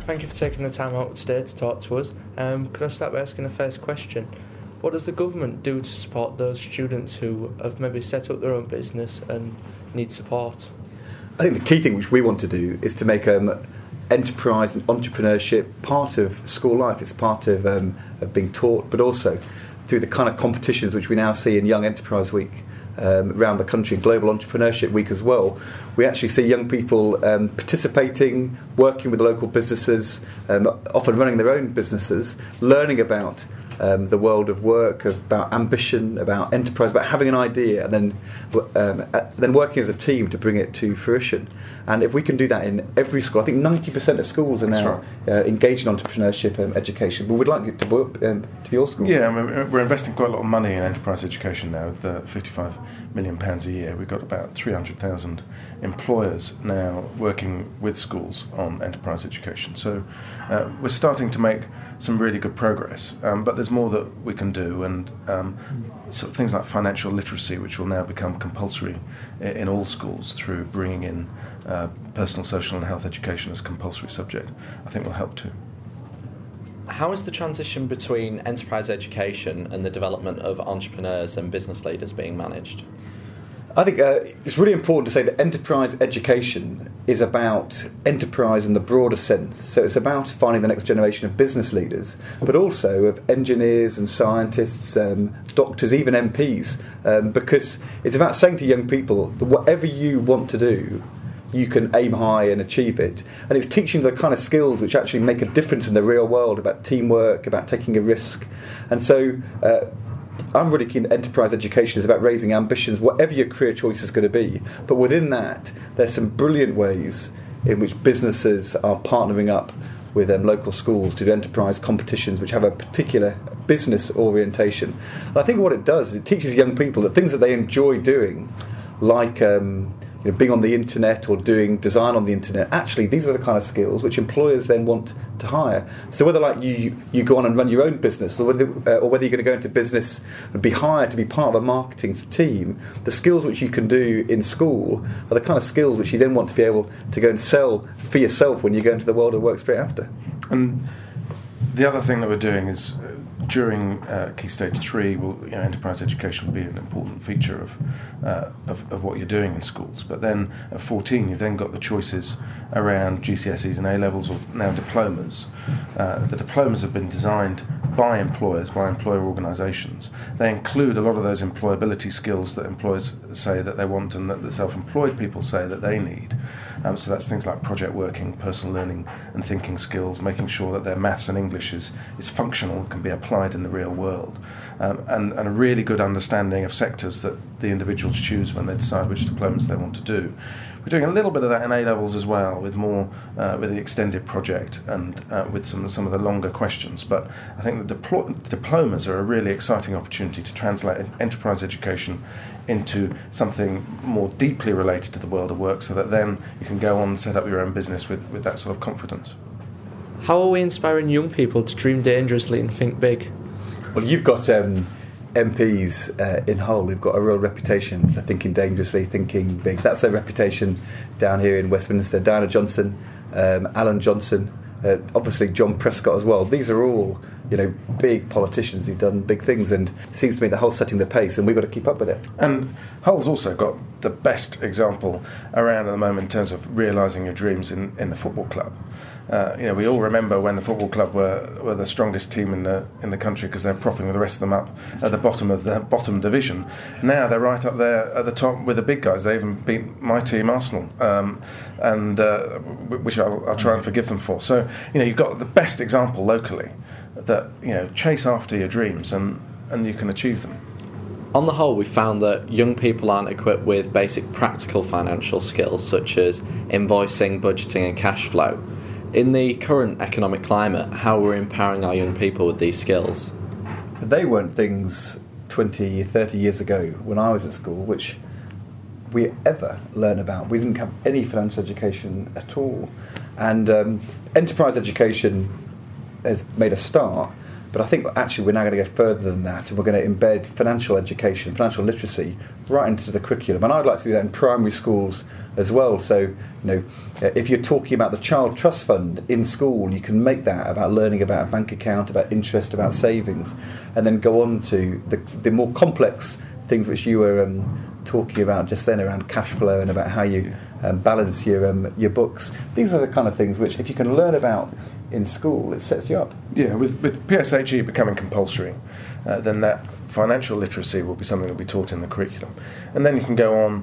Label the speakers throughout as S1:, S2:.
S1: thank you for taking the time out today to talk to us. Could I start by asking the first question? What does the government do to support those students who have maybe set up their own business and need support?
S2: I think the key thing which we want to do is to make enterprise and entrepreneurship part of school life. It's part of being taught, but also through the kind of competitions which we now see in Young Enterprise Week around the country, Global Entrepreneurship Week as well. We actually see young people participating, working with local businesses, often running their own businesses, learning about the world of work, about ambition, about enterprise, about having an idea, and then working as a team to bring it to fruition. And if we can do that in every school, I think 90% of schools are now engaged in entrepreneurship education. But we'd like it to be all schools.
S3: Yeah, I mean, we're investing quite a lot of money in enterprise education now. With £55 million a year, we've got about 300,000 employers now working with schools on enterprise education. So we're starting to make some really good progress, but there's more that we can do, and sort of things like financial literacy, which will now become compulsory in all schools through bringing in personal, social and health education as a compulsory subject, I think will help too.
S4: How is the transition between enterprise education and the development of entrepreneurs and business leaders being managed?
S2: I think it's really important to say that enterprise education is about enterprise in the broader sense. So it's about finding the next generation of business leaders, but also of engineers and scientists, doctors, even MPs, because it's about saying to young people that whatever you want to do, you can aim high and achieve it. And it's teaching the kind of skills which actually make a difference in the real world, about teamwork, about taking a risk. And so I'm really keen that enterprise education is about raising ambitions, whatever your career choice is going to be. But within that, there's some brilliant ways in which businesses are partnering up with local schools to do enterprise competitions which have a particular business orientation. And I think what it does is it teaches young people that things that they enjoy doing, like being on the internet or doing design on the internet, actually these are the kind of skills which employers then want to hire. So whether like you go on and run your own business, or whether you're going to go into business and be hired to be part of a marketing team, the skills which you can do in school are the kind of skills which you then want to be able to go and sell for yourself when you go into the world of work straight after.
S3: And the other thing that we're doing is during Key Stage 3, enterprise education will be an important feature of what you're doing in schools. But then at 14, you've then got the choices around GCSEs and A-levels, or now diplomas. The diplomas have been designed by employers, by employer organisations. They include a lot of those employability skills that employers say that they want and that the self-employed people say that they need. So that's things like project working, personal learning and thinking skills, making sure that their maths and English is functional, can be applied in the real world, and a really good understanding of sectors that the individuals choose when they decide which diplomas they want to do. We're doing a little bit of that in A-levels as well, with more with the extended project and with some of the longer questions. But I think the diplomas are a really exciting opportunity to translate enterprise education into something more deeply related to the world of work, so that then you can go on and set up your own business with that sort of confidence.
S1: How are we inspiring young people to dream dangerously and think big?
S2: Well, you've got MPs in Hull who've got a real reputation for thinking dangerously, thinking big. That's their reputation down here in Westminster. Diana Johnson, Alan Johnson, obviously John Prescott as well. These are all, big politicians who've done big things, and it seems to me that Hull's setting the pace, and we've got to keep up with it.
S3: And Hull's also got the best example around at the moment in terms of realising your dreams in the football club. We all remember when the football club were the strongest team in the country because they're propping the rest of them up at the bottom of the bottom division. Now they're right up there at the top with the big guys. They even beat my team, Arsenal, which I'll try and forgive them for. So you've got the best example locally that chase after your dreams and you can achieve them.
S4: On the whole, we found that young people aren't equipped with basic practical financial skills such as invoicing, budgeting and cash flow. In the current economic climate, how are we empowering our young people with these skills?
S2: They weren't things 20, 30 years ago when I was at school which we ever learn about. We didn't have any financial education at all. And enterprise education has made a start, But I think actually we're now going to go further than that, and we're going to embed financial education, financial literacy, right into the curriculum. And I'd like to do that in primary schools as well. So, if you're talking about the Child Trust Fund in school, you can make that about learning about a bank account, about interest, about savings, and then go on to the more complex things which you were talking about just then around cash flow and about how you balance your books. These are the kind of things which, if you can learn about in school, it sets you up.
S3: Yeah, with PSHE becoming compulsory, then that financial literacy will be something that will be taught in the curriculum. And then you can go on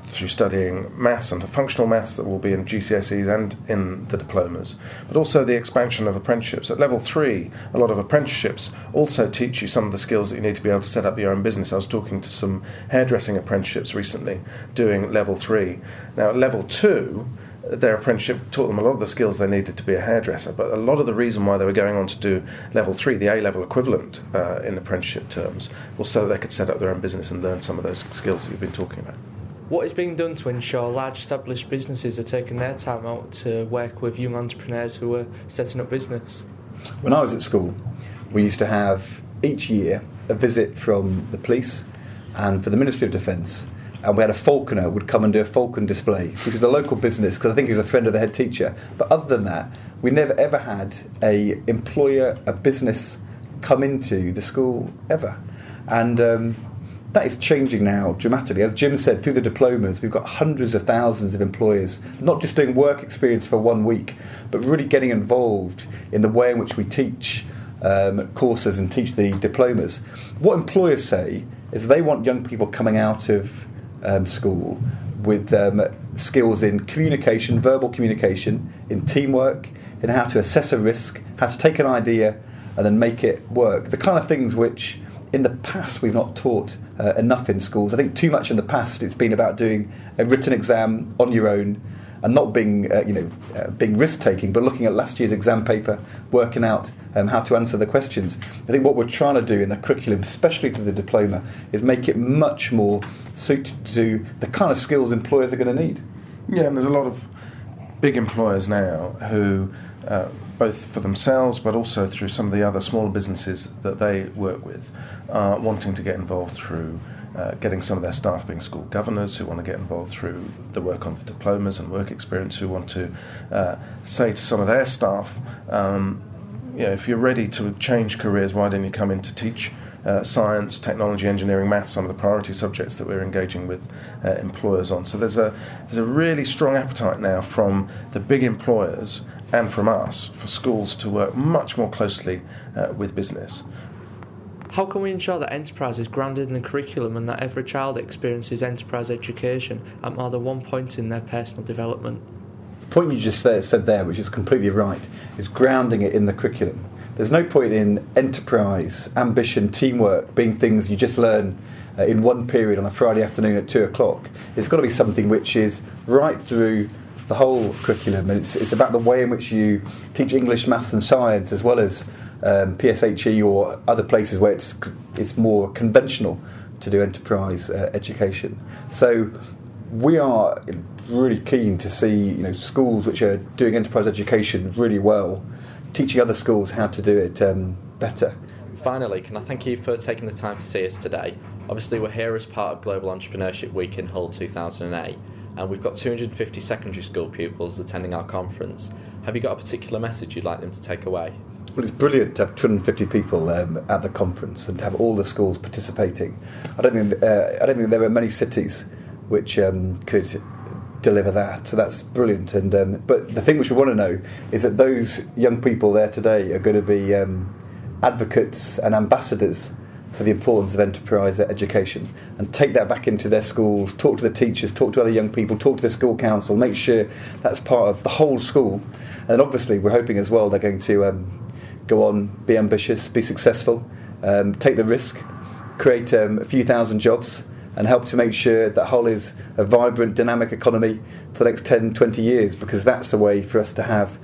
S3: through studying maths and functional maths that will be in GCSEs and in the diplomas, but also the expansion of apprenticeships. At level 3, a lot of apprenticeships also teach you some of the skills that you need to be able to set up your own business. I was talking to some hairdressing apprenticeships recently doing level 3. Now, at level 2, their apprenticeship taught them a lot of the skills they needed to be a hairdresser, but a lot of the reason why they were going on to do level 3, the A-level equivalent in apprenticeship terms, was so they could set up their own business and learn some of those skills that you've been talking about.
S1: What is being done to ensure large established businesses are taking their time out to work with young entrepreneurs who are setting up business?
S2: When I was at school, we used to have each year a visit from the police and for the Ministry of Defence, and we had a falconer would come and do a falcon display, which was a local business because I think he was a friend of the head teacher. But other than that, we never ever had a employer, a business come into the school ever. And that is changing now dramatically. As Jim said, through the diplomas, we've got hundreds of thousands of employers, not just doing work experience for 1 week, but really getting involved in the way in which we teach courses and teach the diplomas. What employers say is they want young people coming out of school with skills in communication, verbal communication, in teamwork, in how to assess a risk, how to take an idea and then make it work. The kind of things which in the past we've not taught enough in schools. I think too much in the past it's been about doing a written exam on your own and not being being risk-taking, but looking at last year's exam paper, working out how to answer the questions. I think what we're trying to do in the curriculum, especially to the diploma, is make it much more suited to the kind of skills employers are going to need.
S3: Yeah, and there's a lot of big employers now who, both for themselves but also through some of the other smaller businesses that they work with, are wanting to get involved through getting some of their staff being school governors, who want to get involved through the work on diplomas and work experience, who want to say to some of their staff, if you're ready to change careers, why don't you come in to teach science, technology, engineering, maths, some of the priority subjects that we're engaging with employers on. So there's a really strong appetite now from the big employers and from us for schools to work much more closely with business.
S1: How can we ensure that enterprise is grounded in the curriculum and that every child experiences enterprise education at more than one point in their personal development?
S2: The point you just said there, which is completely right, is grounding it in the curriculum. There's no point in enterprise, ambition, teamwork being things you just learn in one period on a Friday afternoon at 2 o'clock. It's got to be something which is right through the whole curriculum, and it's about the way in which you teach English, maths and science, as well as PSHE or other places where it's more conventional to do enterprise education. So we are really keen to see schools which are doing enterprise education really well, teaching other schools how to do it better.
S4: Finally, can I thank you for taking the time to see us today? Obviously, we're here as part of Global Entrepreneurship Week in Hull 2008, and we've got 250 secondary school pupils attending our conference. Have you got a particular message you'd like them to take away?
S2: Well, it's brilliant to have 250 people at the conference and to have all the schools participating. I don't think there are many cities which could deliver that, so that's brilliant. And but the thing which we want to know is that those young people there today are going to be advocates and ambassadors for the importance of enterprise education, and take that back into their schools, talk to the teachers, talk to other young people, talk to the school council, make sure that's part of the whole school. And obviously we're hoping as well they're going to go on, be ambitious, be successful, take the risk, create a few thousand jobs, and help to make sure that Hull is a vibrant, dynamic economy for the next 10, 20 years, because that's the way for us to have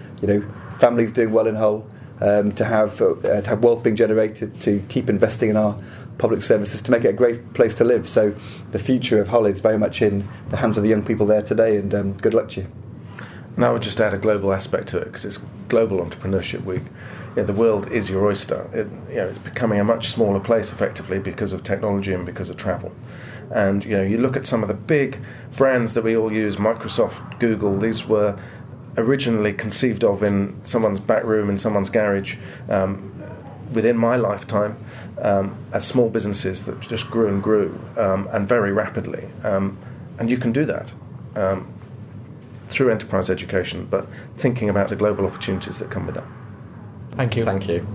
S2: families doing well in Hull, to have wealth being generated, to keep investing in our public services, to make it a great place to live. So the future of Hull is very much in the hands of the young people there today, and good luck to you.
S3: And I would just add a global aspect to it, because it's Global Entrepreneurship Week. The world is your oyster. It's becoming a much smaller place, effectively, because of technology and because of travel. And you look at some of the big brands that we all use, Microsoft, Google. These were originally conceived of in someone's back room, in someone's garage, within my lifetime, as small businesses that just grew and grew, and very rapidly. And you can do that through enterprise education, but thinking about the global opportunities that come with that.
S1: Thank you.
S4: Thank you.